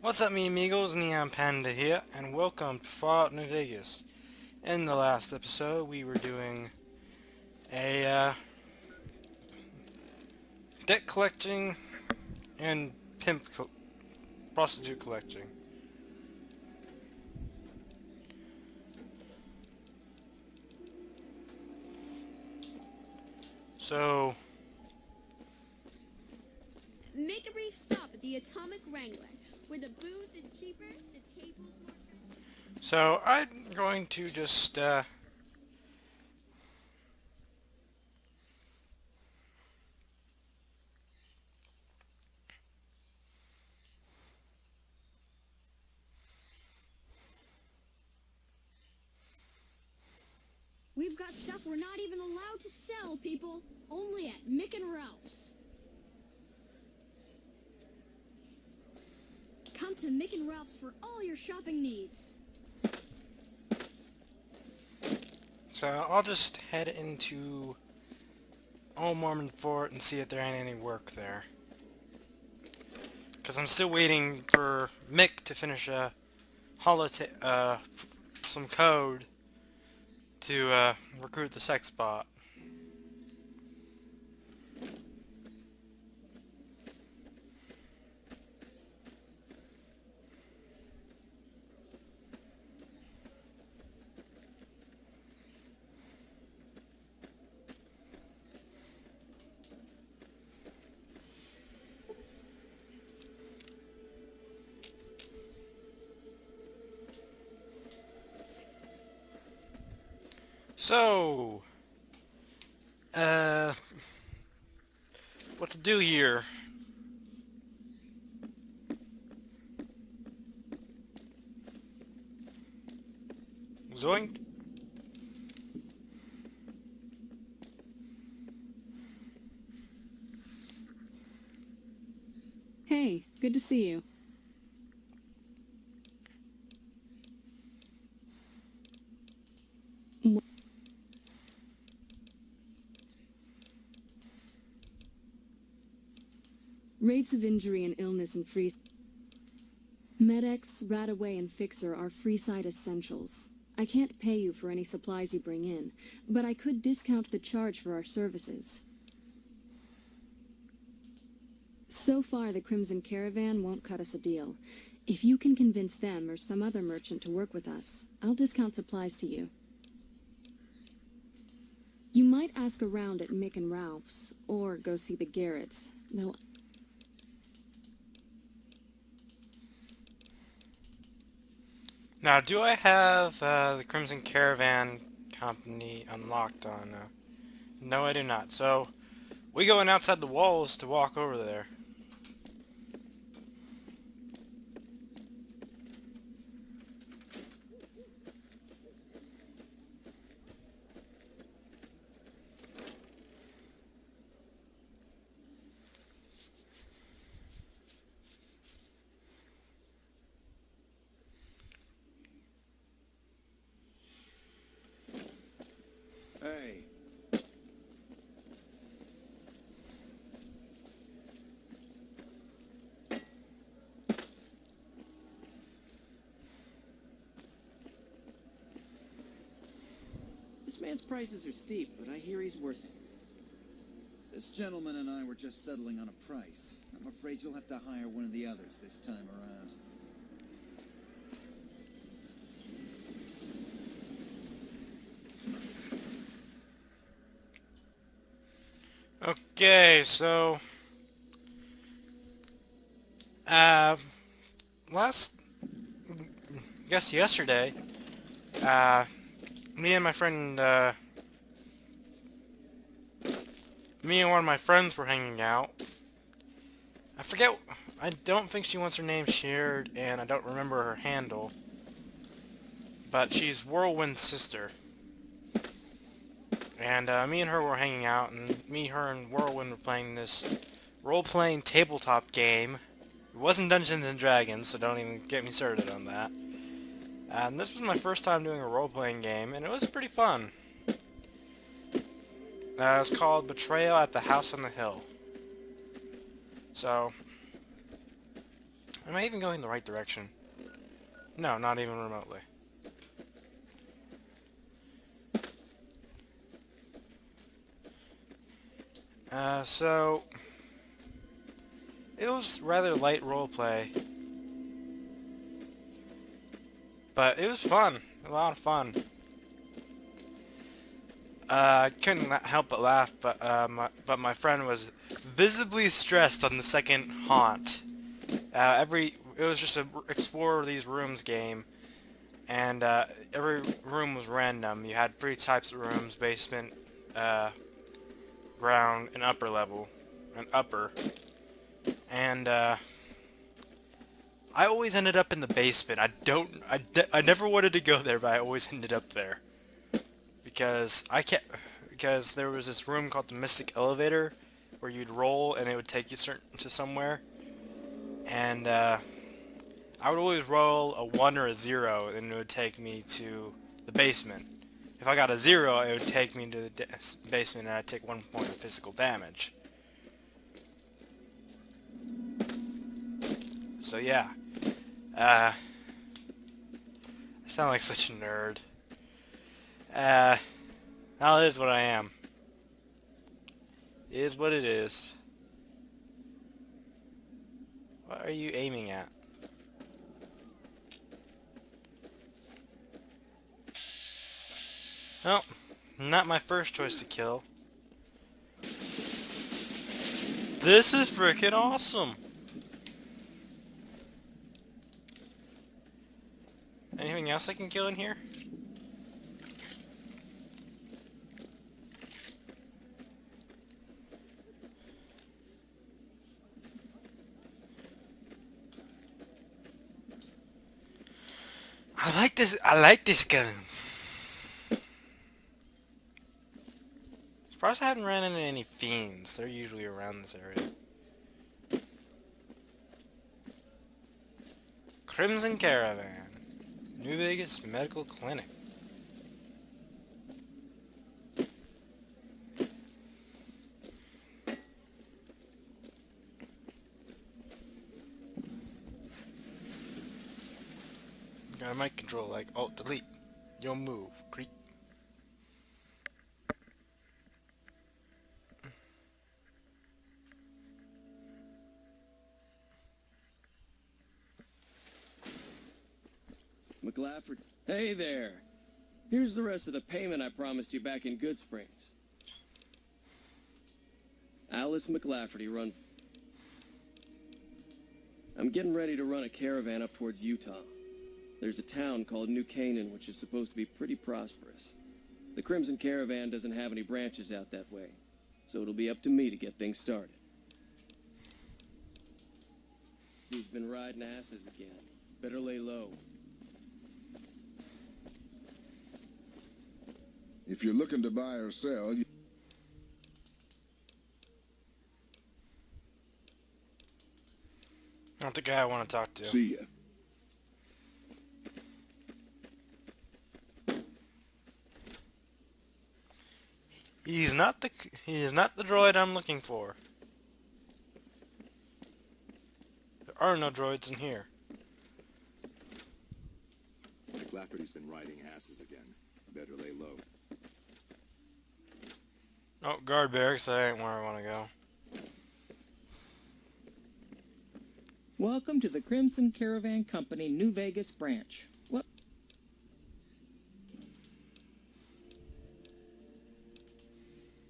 What's up, me amigos? Neon Panda here, and welcome to Fallout New Vegas. In the last episode, we were doing a debt collecting and prostitute collecting. So, Make a brief stop at the Atomic Wrangler, where the booze is cheaper, the tables more... so I'm going to just We've got stuff we're not even allowed to sell, people. Only at Mick and Ralph's. Come to Mick and Ralph's for all your shopping needs. I'll just head into Old Mormon Fort and see if there ain't any work there. Because I'm still waiting for Mick to finish some code to recruit the sex bot. So, uh, what to do here? Zoink? Hey, good to see you. Rates of injury and illness in Free... Med-X, Radaway, and Fixer are Freeside essentials. I can't pay you for any supplies you bring in, but I could discount the charge for our services. So far, the Crimson Caravan won't cut us a deal. If you can convince them or some other merchant to work with us, I'll discount supplies to you. You might ask around at Mick and Ralph's, or go see the Garretts, though... Now, do I have the Crimson Caravan company unlocked on? No, I do not. So, we going outside the walls to walk over there. Hey. This man's prices are steep, but I hear he's worth it. This gentleman and I were just settling on a price. I'm afraid you'll have to hire one of the others this time around. Okay, so... last... I guess yesterday, me and my friend, me and one of my friends were hanging out. I forget, I don't think she wants her name shared, and I don't remember her handle. But she's Whirlwind's sister. And me and her were hanging out, and me, her, and Whirlwind were playing this role-playing tabletop game. It wasn't Dungeons and Dragons, so don't even get me started on that. And this was my first time doing a role-playing game, and it was pretty fun. It's called Betrayal at the House on the Hill. So, Am I even going the right direction? No, not even remotely. So it was rather light roleplay, but it was fun. A lot of fun. I couldn't help but laugh, but my friend was visibly stressed on the second haunt. It was just a explore these rooms game, and every room was random. You had 3 types of rooms: basement, ground, and upper level, and upper. And I always ended up in the basement. I never wanted to go there, but I always ended up there because there was this room called the Mystic Elevator where you'd roll and it would take you to somewhere, and I would always roll a 1 or a 0, and it would take me to the basement. If I got a 0, it would take me to the basement, and I'd take 1 point of physical damage. So yeah, I sound like such a nerd. Now it is what I am. It is what it is. What are you aiming at? Well, not my first choice to kill. This is freaking awesome! Anything else I can kill in here? I like this gun. Surprised I haven't ran into any fiends. They're usually around this area. Crimson Caravan. New Vegas Medical Clinic. Got a mic control like Alt Delete. You'll move, creep. McLafford. Hey there. Here's the rest of the payment I promised you back in Good Springs. Alice McLafferty runs... I'm getting ready to run a caravan up towards Utah. There's a town called New Canaan, which is supposed to be pretty prosperous. The Crimson Caravan doesn't have any branches out that way, so it'll be up to me to get things started. Who's been riding asses again? Better lay low. If you're looking to buy or sell, Not the guy I want to talk to. see ya. He is not the droid I'm looking for. There are no droids in here. McLafferty's been riding asses again. Better lay low. Oh, guard barracks, that ain't where I want to go. Welcome to the Crimson Caravan Company New Vegas branch. What?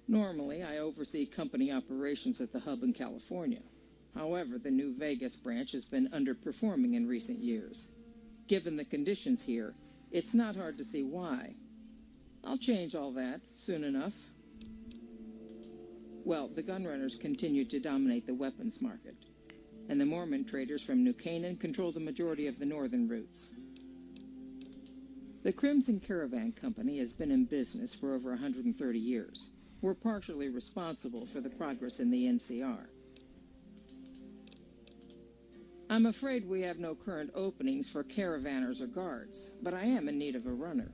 Normally, I oversee company operations at the hub in California. However, the New Vegas branch has been underperforming in recent years. Given the conditions here, it's not hard to see why. I'll change all that soon enough. Well, the gunrunners continue to dominate the weapons market, and the Mormon traders from New Canaan control the majority of the northern routes. The Crimson Caravan Company has been in business for over 130 years. We're partially responsible for the progress in the NCR. I'm afraid we have no current openings for caravanners or guards, but I am in need of a runner.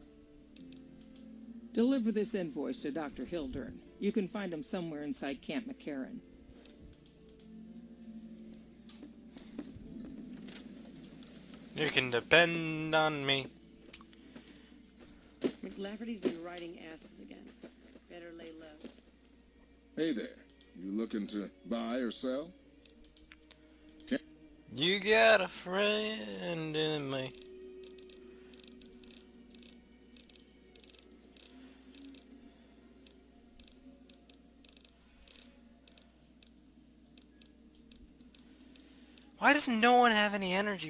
Deliver this invoice to Dr. Hildern. You can find him somewhere inside Camp McCarran. You can depend on me. McLafferty's been riding asses again. Better lay low. Hey there. You looking to buy or sell? You got a friend in me. Why does no one have any energy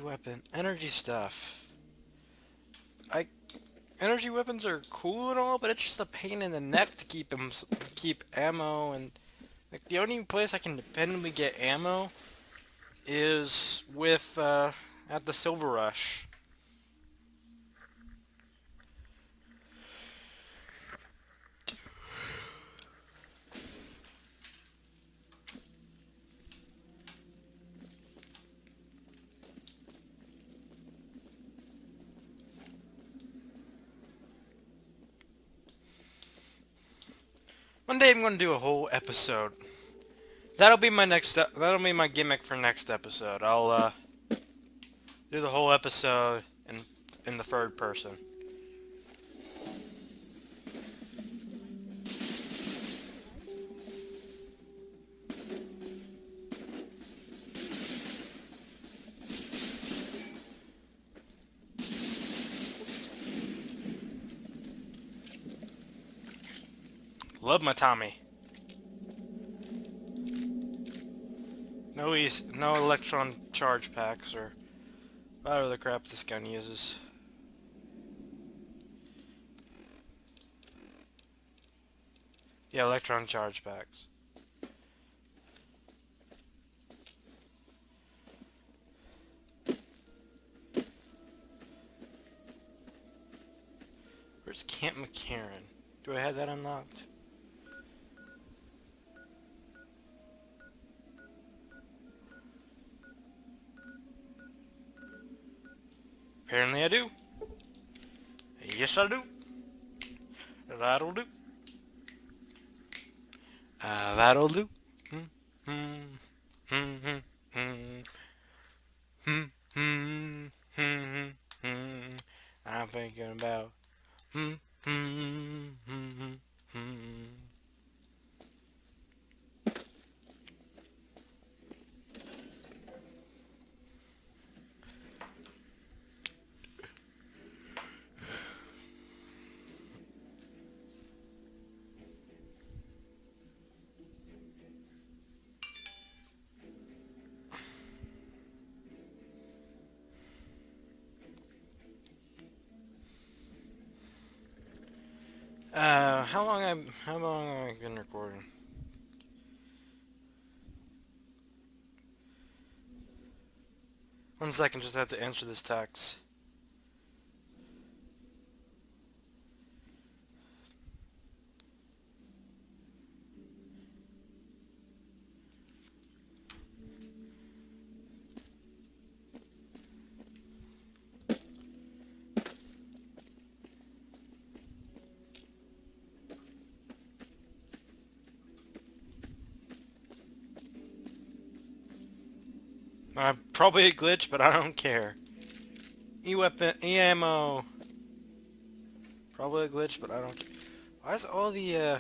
stuff? Energy weapons are cool and all, but it's just a pain in the neck to keep ammo, and like the only place I can dependably get ammo is with at the Silver Rush. One day I'm going to do a whole episode. That'll be my that'll be my gimmick for next episode. I'll do the whole episode in the third person. Love my Tommy. No electron charge packs or whatever the crap this gun uses. Yeah, electron charge packs. Where's Camp McCarran? Do I have that unlocked? Apparently I do. Yes, I do. That'll do. That'll do. I'm thinking about. How long have I been recording? One second, just have to answer this text. Probably a glitch, but I don't care. E-weapon, E-ammo. Probably a glitch, but I don't care. Why is all the,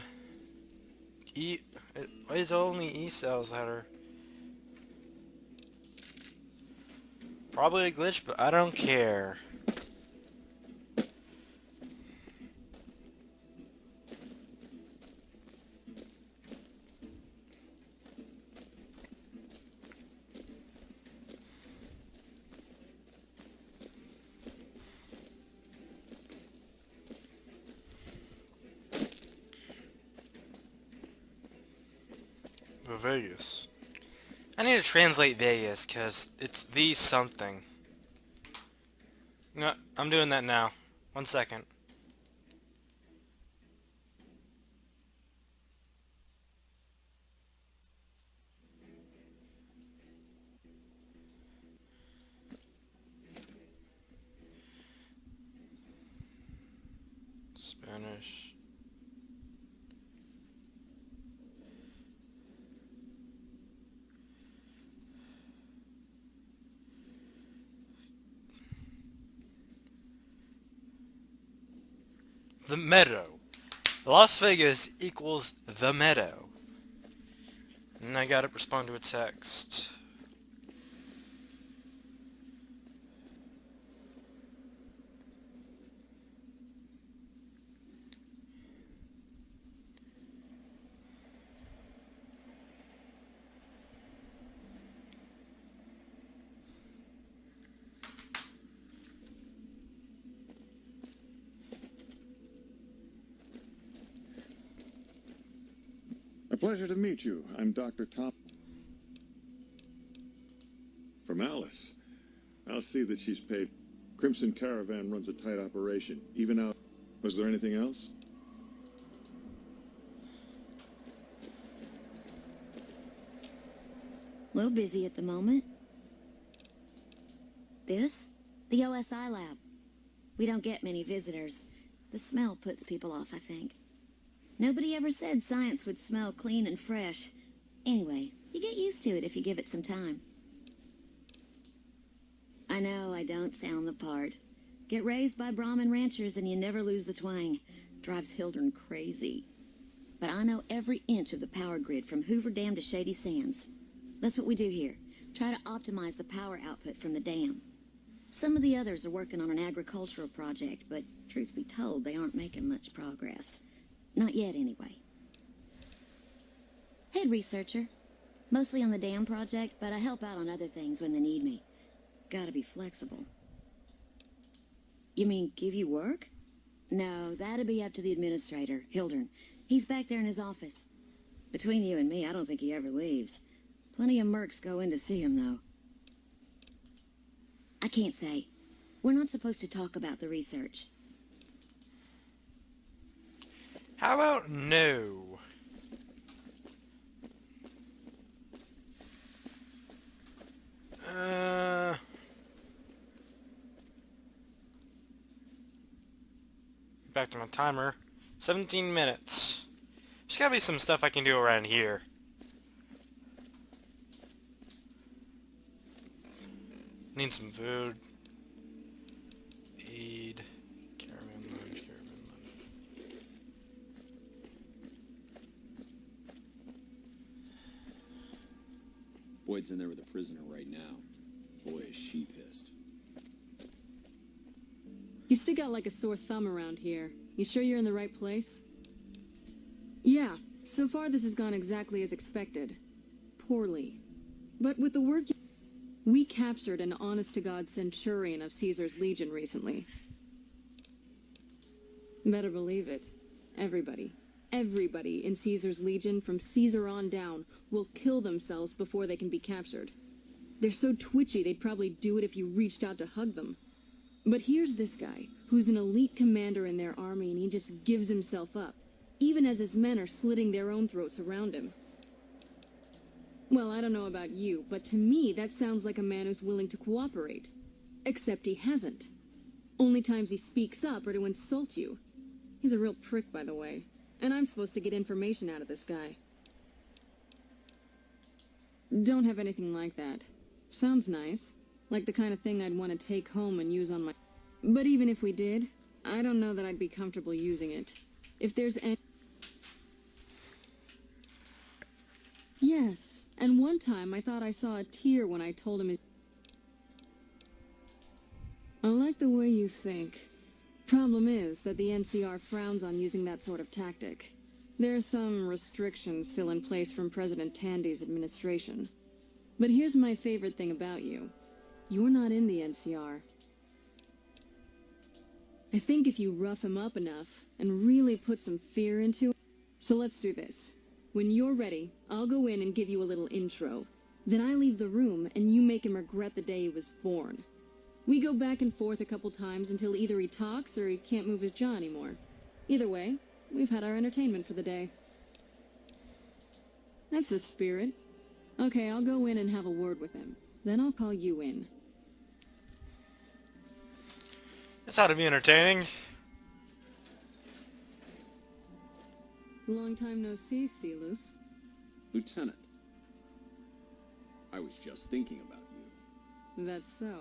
why is only E-cells that are... Probably a glitch, but I don't care. Vegas. I need to translate Vegas because it's the something. No, I'm doing that now. 1 second. Spanish. the meadow. Las Vegas equals the meadow. And I got it respond to a text. A pleasure to meet you. I'm Dr. Top. From Alice. I'll see that she's paid. Crimson Caravan runs a tight operation. Even out. Was there anything else? A little busy at the moment. This? The OSI lab. We don't get many visitors. The smell puts people off, I think. Nobody ever said science would smell clean and fresh. Anyway, you get used to it if you give it some time. I know I don't sound the part. Get raised by Brahmin ranchers and you never lose the twang. Drives Hildern crazy. But I know every inch of the power grid from Hoover Dam to Shady Sands. That's what we do here. Try to optimize the power output from the dam. Some of the others are working on an agricultural project, but truth be told, they aren't making much progress. Not yet, anyway. Head researcher. Mostly on the dam project, but I help out on other things when they need me. Gotta be flexible. You mean give you work? No, that'd be up to the administrator, Hildern. He's back there in his office. Between you and me, I don't think he ever leaves. Plenty of mercs go in to see him, though. I can't say. We're not supposed to talk about the research. How about no? Back to my timer. 17 minutes. There's gotta be some stuff I can do around here. Need some food. Aid. Caravan lunch. Boyd's in there with a prisoner right now. Boy, is she pissed. You stick out like a sore thumb around here. You sure you're in the right place? Yeah, so far this has gone exactly as expected. Poorly. But with the work we captured an honest-to-God centurion of Caesar's Legion recently. Better believe it. Everybody in Caesar's Legion, from Caesar on down, will kill themselves before they can be captured. They're so twitchy they'd probably do it if you reached out to hug them. But here's this guy, who's an elite commander in their army, and he just gives himself up, even as his men are slitting their own throats around him. Well, I don't know about you, but to me that sounds like a man who's willing to cooperate. Except he hasn't. Only times he speaks up are to insult you. He's a real prick, by the way. And I'm supposed to get information out of this guy. Don't have anything like that. Sounds nice. Like the kind of thing I'd want to take home and use on my... But even if we did, I don't know that I'd be comfortable using it. If there's any... Yes, and one time I thought I saw a tear when I told him his... I like the way you think. Problem is that the NCR frowns on using that sort of tactic. There's some restrictions still in place from President Tandy's administration. But here's my favorite thing about you. You're not in the NCR. I think if you rough him up enough and really put some fear into it... So let's do this. When you're ready, I'll go in and give you a little intro. Then I leave the room and you make him regret the day he was born. We go back and forth a couple times until either he talks or he can't move his jaw anymore. Either way, we've had our entertainment for the day. That's the spirit. Okay, I'll go in and have a word with him. Then I'll call you in. This ought to be entertaining. Long time no see, Celus. Lieutenant, I was just thinking about you. That's so.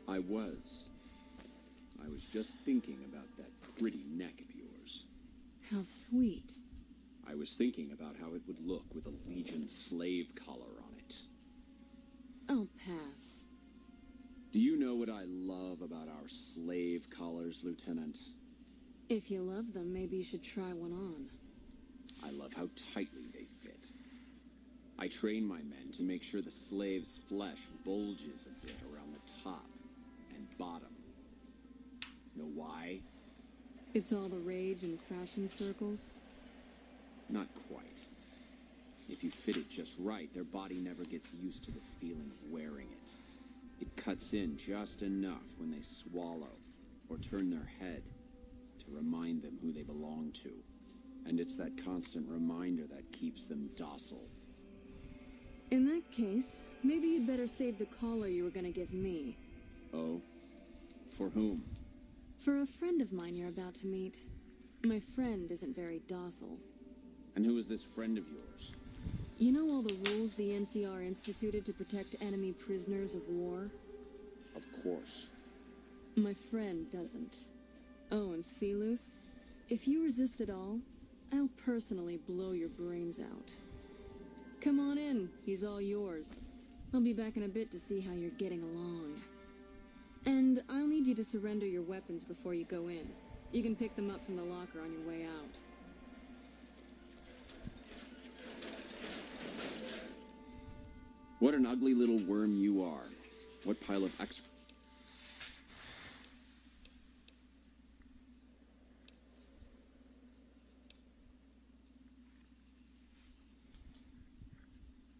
I was. I was just thinking about that pretty neck of yours. How sweet. I was thinking about how it would look with a Legion slave collar on it. I'll pass. Do you know what I love about our slave collars, Lieutenant? If you love them, maybe you should try one on. I love how tightly they fit. I train my men to make sure the slave's flesh bulges a bit around the top and bottom. Know why? It's all the rage in fashion circles. Not quite. If you fit it just right, their body never gets used to the feeling of wearing it. It cuts in just enough when they swallow or turn their head to remind them who they belong to. And it's that constant reminder that keeps them docile. In that case, maybe you'd better save the collar you were gonna give me. Oh? For whom? For a friend of mine you're about to meet. My friend isn't very docile. And who is this friend of yours? You know all the rules the NCR instituted to protect enemy prisoners of war? Of course. My friend doesn't. Oh, and Silus, if you resist at all, I'll personally blow your brains out. Come on in, he's all yours. I'll be back in a bit to see how you're getting along. And I'll need you to surrender your weapons before you go in. You can pick them up from the locker on your way out. What an ugly little worm you are. What pile of ex...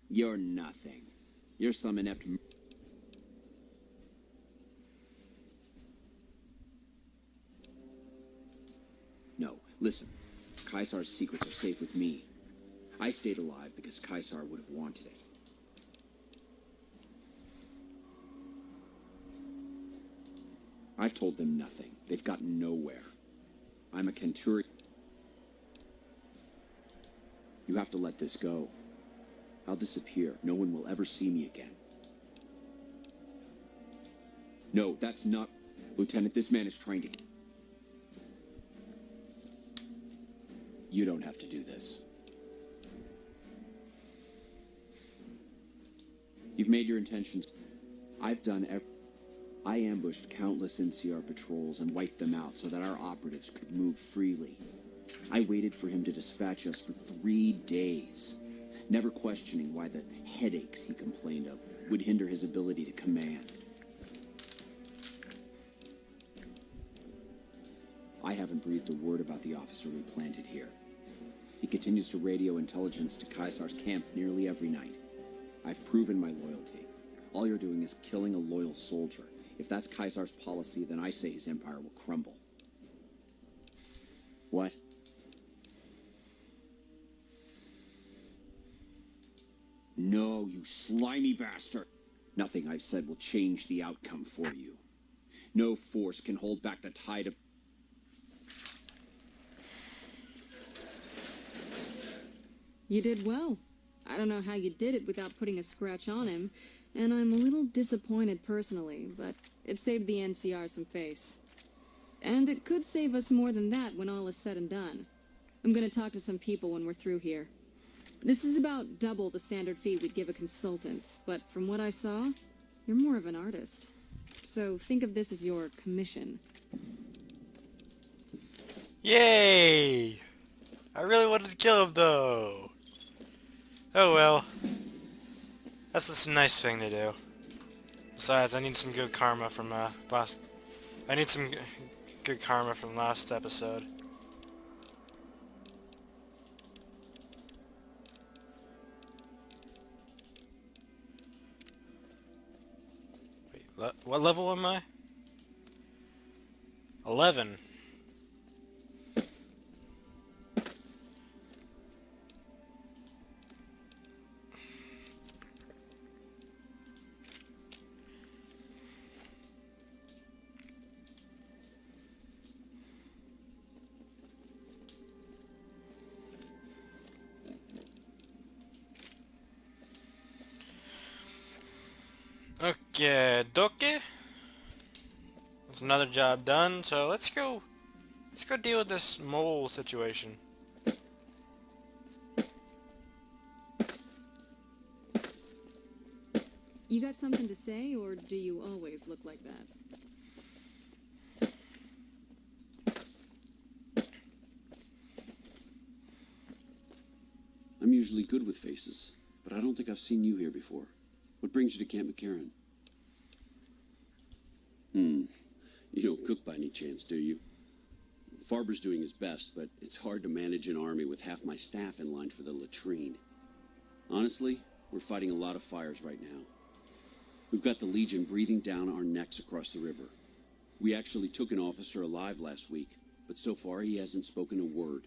You're nothing. You're some inept... No, listen. Caesar's secrets are safe with me. I stayed alive because Caesar would have wanted it. I've told them nothing. They've gotten nowhere. I'm a Kenturian. You have to let this go. I'll disappear. No one will ever see me again. No, that's not... Lieutenant, this man is trying to... You don't have to do this. You've made your intentions. I've done everything. I ambushed countless NCR patrols and wiped them out so that our operatives could move freely. I waited for him to dispatch us for 3 days, never questioning why the headaches he complained of would hinder his ability to command. I haven't breathed a word about the officer we planted here. He continues to radio intelligence to Caesar's camp nearly every night. I've proven my loyalty. All you're doing is killing a loyal soldier. If that's Caesar's policy, then I say his empire will crumble. What? No, you slimy bastard! Nothing I've said will change the outcome for you. No force can hold back the tide of... You did well. I don't know how you did it without putting a scratch on him, and I'm a little disappointed personally, but it saved the NCR some face. And it could save us more than that when all is said and done. I'm gonna talk to some people when we're through here. This is about double the standard fee we'd give a consultant, but from what I saw, you're more of an artist. So think of this as your commission. Yay! I really wanted to kill him though. Oh well. That's just a nice thing to do. Besides, I need some good karma from last... I need some good karma from last episode. Wait, what level am I? 11. Okay, doke. There's another job done, so let's go deal with this mole situation. You got something to say, or do you always look like that? I'm usually good with faces, but I don't think I've seen you here before. What brings you to Camp McCarran? You don't cook by any chance, do you? Farber's doing his best, but it's hard to manage an army with half my staff in line for the latrine. Honestly, we're fighting a lot of fires right now. We've got the Legion breathing down our necks across the river. We actually took an officer alive last week, but so far he hasn't spoken a word.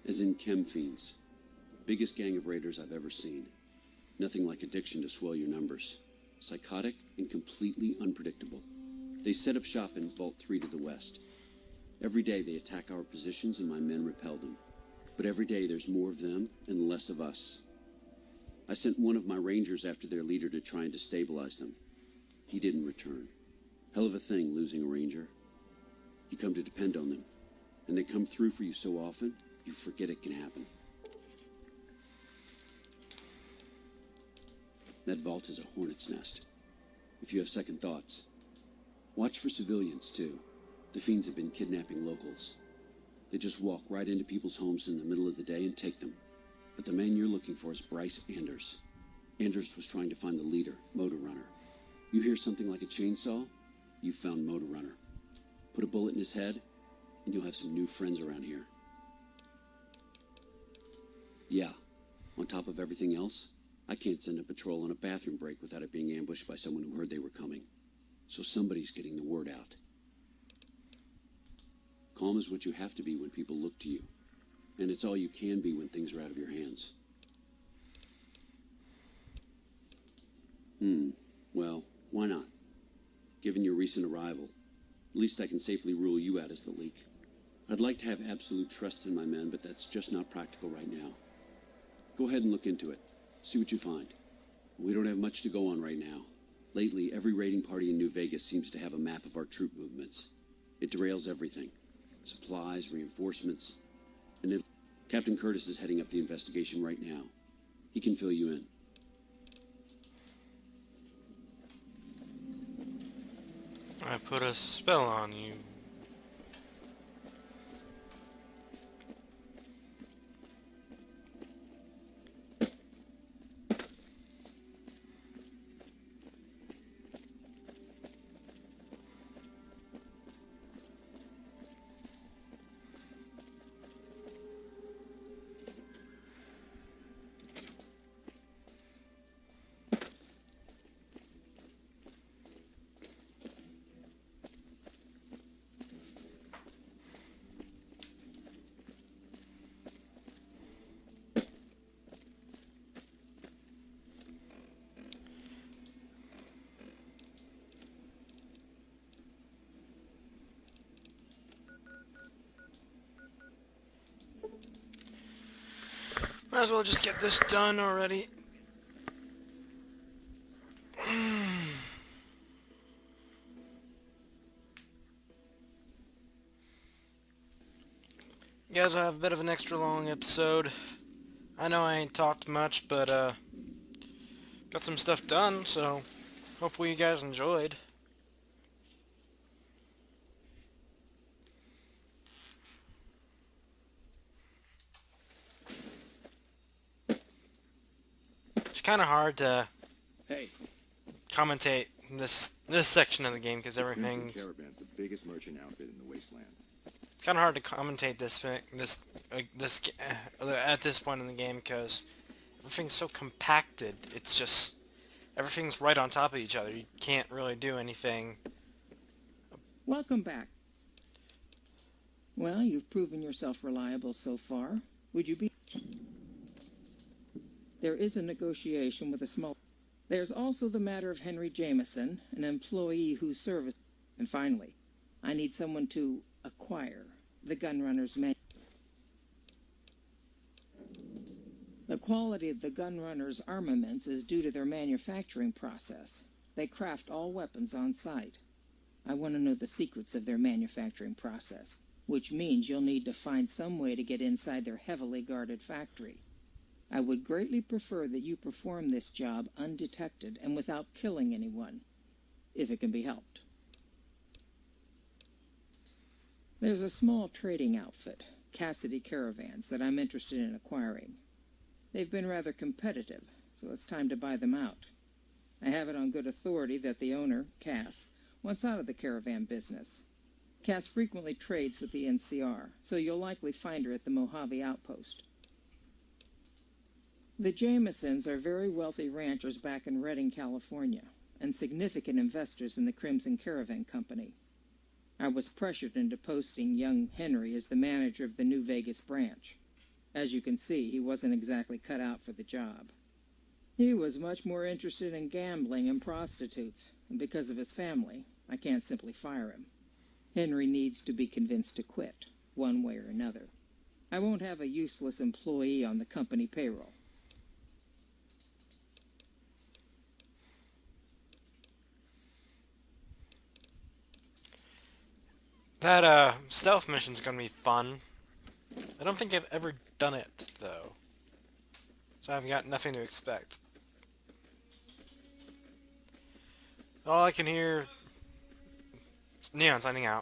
As in chem fiends. Biggest gang of raiders I've ever seen. Nothing like addiction to swell your numbers. Psychotic and completely unpredictable. They set up shop in Vault 3 to the west. Every day they attack our positions and my men repel them. But every day there's more of them and less of us. I sent one of my rangers after their leader to try and destabilize them. He didn't return. Hell of a thing, losing a ranger. You come to depend on them, and they come through for you so often, you forget it can happen. That vault is a hornet's nest. If you have second thoughts, watch for civilians, too. The fiends have been kidnapping locals. They just walk right into people's homes in the middle of the day and take them. But the man you're looking for is Bryce Anders. Anders was trying to find the leader, Motor Runner. You hear something like a chainsaw? You found Motor Runner. Put a bullet in his head, and you'll have some new friends around here. Yeah, on top of everything else, I can't send a patrol on a bathroom break without it being ambushed by someone who heard they were coming. So somebody's getting the word out. Calm is what you have to be when people look to you. And it's all you can be when things are out of your hands. Well, why not? Given your recent arrival, at least I can safely rule you out as the leak. I'd like to have absolute trust in my men, but that's just not practical right now. Go ahead and look into it. See what you find. We don't have much to go on right now. Lately, every raiding party in New Vegas seems to have a map of our troop movements. It derails everything. Supplies, reinforcements. And if Captain Curtis is heading up the investigation right now, he can fill you in. I put a spell on you. Might as well just get this done already. You guys will have a bit of an extra long episode. I know I ain't talked much, but got some stuff done, so hopefully you guys enjoyed. It's kind of hard to commentate this section of the game because everything's Caravan's the biggest merchant outfit in the wasteland. it's kind of hard to commentate this at this point in the game because everything's so compacted. It's just everything's right on top of each other. You can't really do anything. Welcome back. Well, you've proven yourself reliable so far. Would you be... There is a negotiation with a small... There's also the matter of Henry Jameson, an employee whose service... And finally, I need someone to acquire the Gunrunner's manual. The quality of the Gunrunner's armaments is due to their manufacturing process. They craft all weapons on site. I want to know the secrets of their manufacturing process, which means you'll need to find some way to get inside their heavily guarded factory. I would greatly prefer that you perform this job undetected and without killing anyone, if it can be helped. There's a small trading outfit, Cassidy Caravans, that I'm interested in acquiring. They've been rather competitive, so it's time to buy them out. I have it on good authority that the owner, Cass, wants out of the caravan business. Cass frequently trades with the NCR, so you'll likely find her at the Mojave outpost. The Jamesons are very wealthy ranchers back in Redding, California, and significant investors in the Crimson Caravan Company. I was pressured into posting young Henry as the manager of the New Vegas branch. As you can see, he wasn't exactly cut out for the job. He was much more interested in gambling and prostitutes, and because of his family, I can't simply fire him. Henry needs to be convinced to quit, one way or another. I won't have a useless employee on the company payroll. That, stealth mission's gonna be fun. I don't think I've ever done it, though. So I've got nothing to expect. All I can hear... Neon signing out.